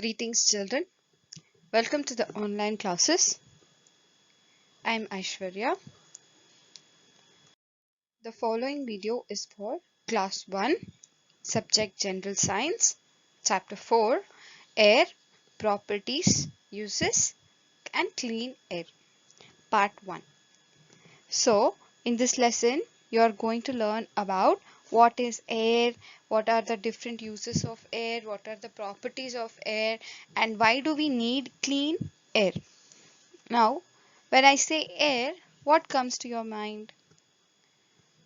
Greetings, children. Welcome to the online classes. I am Aishwarya. The following video is for Class 1, Subject General Science, Chapter 4, Air, Properties, Uses, and Clean Air, Part 1. So, in this lesson, you are going to learn about what is air, what are the different uses of air, what are the properties of air, and why do we need clean air. Now, when I say air, what comes to your mind?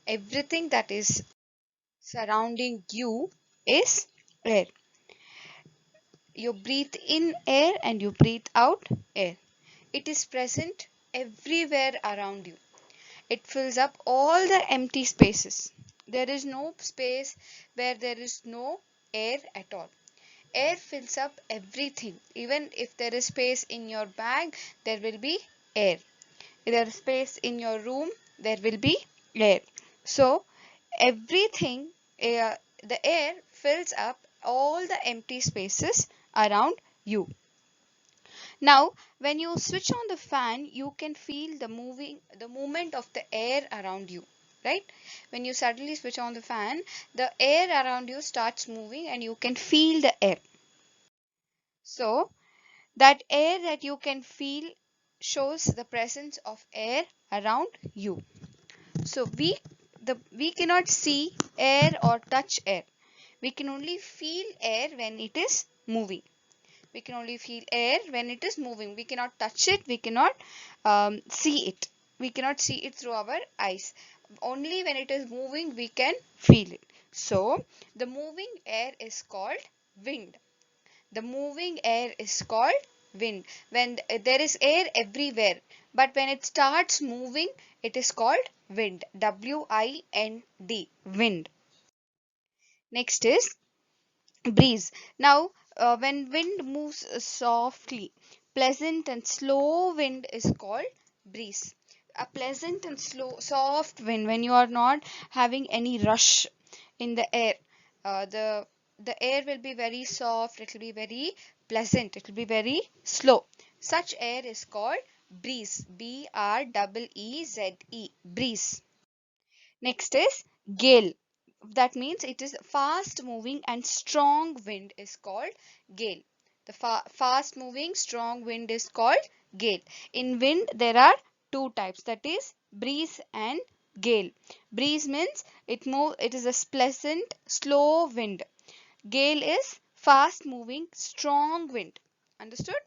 Everything that is surrounding you is air. You breathe in air and you breathe out air. It is present everywhere around you. It fills up all the empty spaces. There is no space where there is no air at all. Air fills up everything. Even if there is space in your bag, there will be air. If there is space in your room, there will be air. So everything, the air fills up all the empty spaces around you. Now, when you switch on the fan, you can feel the movement of the air around you, right? When you suddenly switch on the fan, the air around you starts moving and you can feel the air. So, that air that you can feel shows the presence of air around you. So we cannot see air or touch air. We can only feel air when it is moving. We can only feel air when it is moving. We cannot touch it. We cannot see it. We cannot see it through our eyes. Only when it is moving we can feel it. So the moving air is called wind. The moving air is called wind. When there is air everywhere, but when it starts moving, it is called wind. W-I-N-D, wind. Next is breeze. Now, when wind moves softly, pleasant and slow wind is called breeze. A pleasant and slow, soft wind when you are not having any rush in the air. The air will be very soft. It will be very pleasant. It will be very slow. Such air is called breeze. B-R-E-E-Z-E. Breeze. Next is gale. That means it is fast moving and strong wind is called gale. The fast moving strong wind is called gale. In wind there are two types, that is breeze and gale. Breeze means it is a pleasant slow wind. Gale is fast moving strong wind. Understood?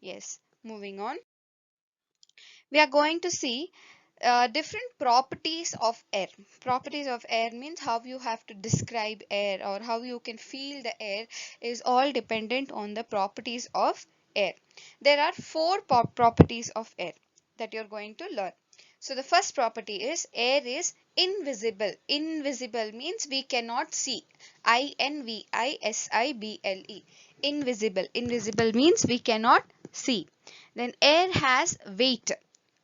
Yes. Moving on. We are going to see different properties of air. Properties of air means how you have to describe air or how you can feel the air is all dependent on the properties of air. There are four properties of air that you're going to learn. So the first property is air is invisible. Invisible means we cannot see. I-N-V-I-S-I-B-L-E. Invisible. Invisible means we cannot see. Then air has weight.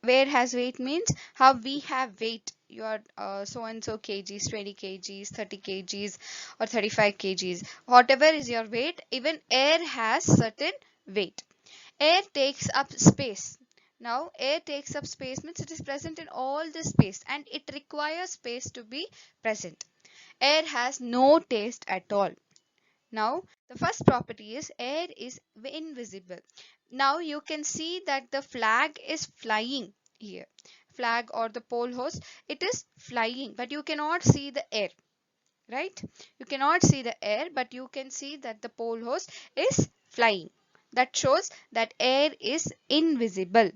Where has weight means how we have weight. You are so and so kgs, 20 kgs, 30 kgs or 35 kgs. Whatever is your weight, even air has certain weight. Air takes up space. Now air takes up space means it is present in all the space and it requires space to be present. Air has no taste at all. Now, the first property is air is invisible. Now you can see that the flag is flying here. Flag or the pole host, it is flying, but you cannot see the air, right? You cannot see the air, but you can see that the pole host is flying. That shows that air is invisible.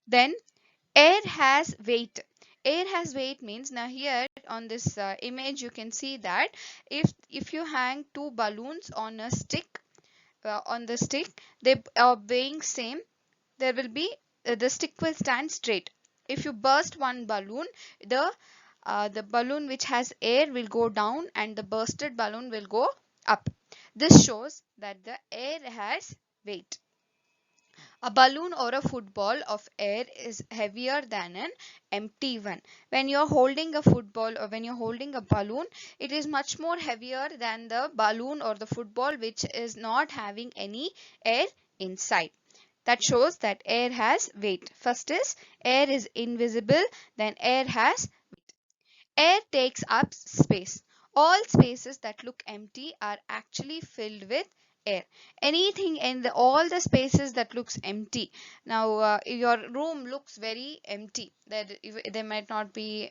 Then air has weight. Air has weight means, now here on this image you can see that if you hang two balloons on a stick, on the stick, they are weighing same, there will be the stick will stand straight. If you burst one balloon, the balloon which has air will go down and the bursted balloon will go up. This shows that the air has weight. A balloon or a football of air is heavier than an empty one. When you're holding a football or when you're holding a balloon, it is much more heavier than the balloon or the football which is not having any air inside. That shows that air has weight. First is air is invisible, then air has air takes up space. All spaces that look empty are actually filled with air. Anything in all the spaces that looks empty. Now, your room looks very empty. There might not be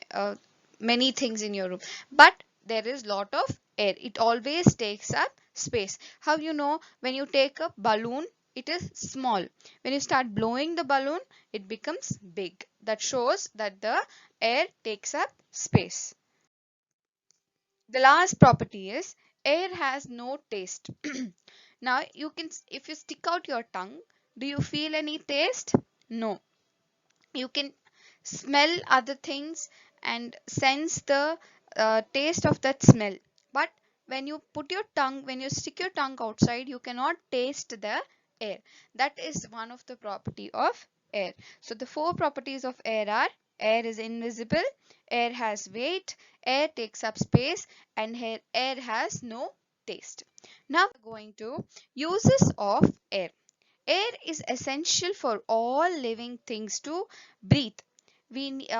many things in your room, but there is lot of air. It always takes up space. How you know? When you take a balloon, it is small. When you start blowing the balloon, it becomes big. That shows that the air takes up space. The last property is air has no taste. Now you can, if you stick out your tongue, do you feel any taste? No. You can smell other things and sense the taste of that smell, but when you put your tongue, when you stick your tongue outside, you cannot taste the air. That is one of the property of air. So the four properties of air are: air is invisible, air has weight, air takes up space, and air has no taste. Now we're going to uses of air. Air is essential for all living things to breathe.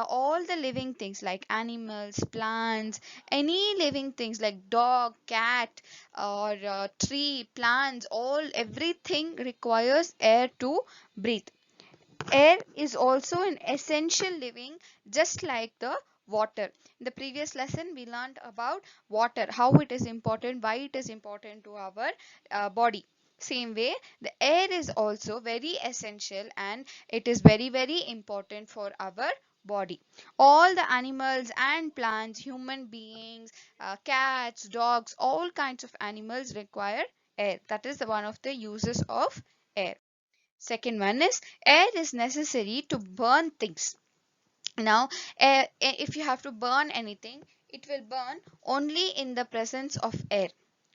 All the living things like animals, plants, any living things like dog, cat, or tree, plants, all everything requires air to breathe. Air is also an essential living, just like the water. In the previous lesson, we learned about water, how it is important, why it is important to our body. Same way, the air is also very essential and it is very, very important for our body. All the animals and plants, human beings, cats, dogs, all kinds of animals require air. That is one of the uses of air. Second one is air is necessary to burn things. Now, if you have to burn anything, it will burn only in the presence of air.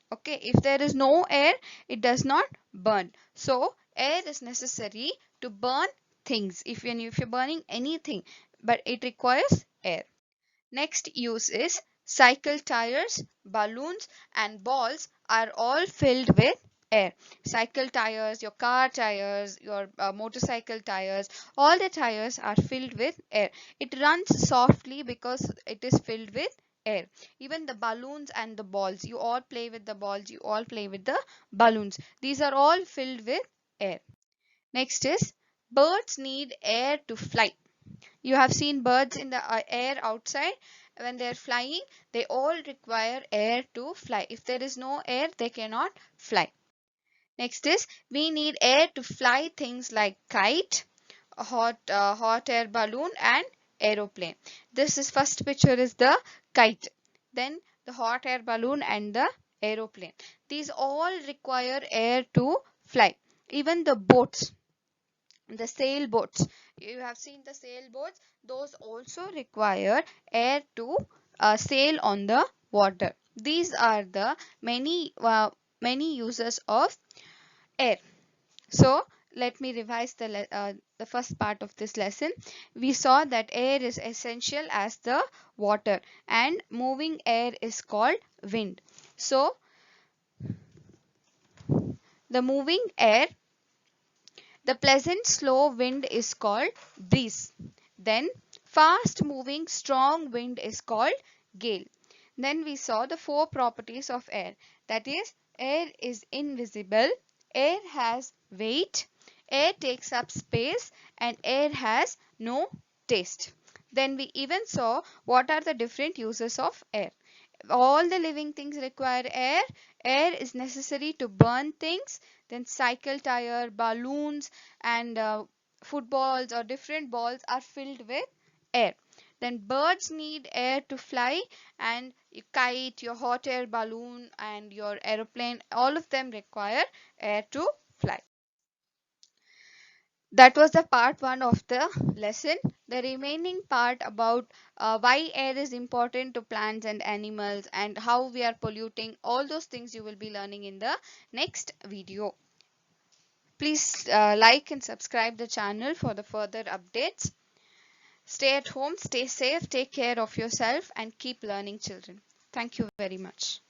Okay, if there is no air, it does not burn. So, air is necessary to burn things. If you're burning anything, but it requires air. Next use is cycle tires, balloons and balls are all filled with air. Cycle tires, your car tires, your motorcycle tires, all the tires are filled with air. It runs softly because it is filled with air. Even the balloons and the balls, you all play with the balls, you all play with the balloons. These are all filled with air. Next is birds need air to fly. You have seen birds in the air outside. When they're flying, they all require air to fly. If there is no air, they cannot fly. Next is we need air to fly things like kite, hot air balloon and aeroplane. This is first picture is the kite. Then the hot air balloon and the aeroplane. These all require air to fly. Even the boats, the sailboats, you have seen the sailboats, those also require air to sail on the water. These are the many uses of air. So let me revise the first part of this lesson. We saw that air is essential as the water and moving air is called wind. So the moving air, the pleasant slow wind is called breeze. Then fast moving strong wind is called gale. Then we saw the four properties of air. That is, air is invisible, air has weight, air takes up space, and air has no taste. Then we even saw what are the different uses of air. All the living things require air. Air is necessary to burn things. Then cycle tire, balloons and footballs or different balls are filled with air. Then birds need air to fly, and your kite, your hot air balloon and your aeroplane, all of them require air to fly. That was the part 1 of the lesson. The remaining part about why air is important to plants and animals and how we are polluting, all those things you will be learning in the next video. Please like and subscribe the channel for the further updates. Stay at home, stay safe, take care of yourself, and keep learning, children. Thank you very much.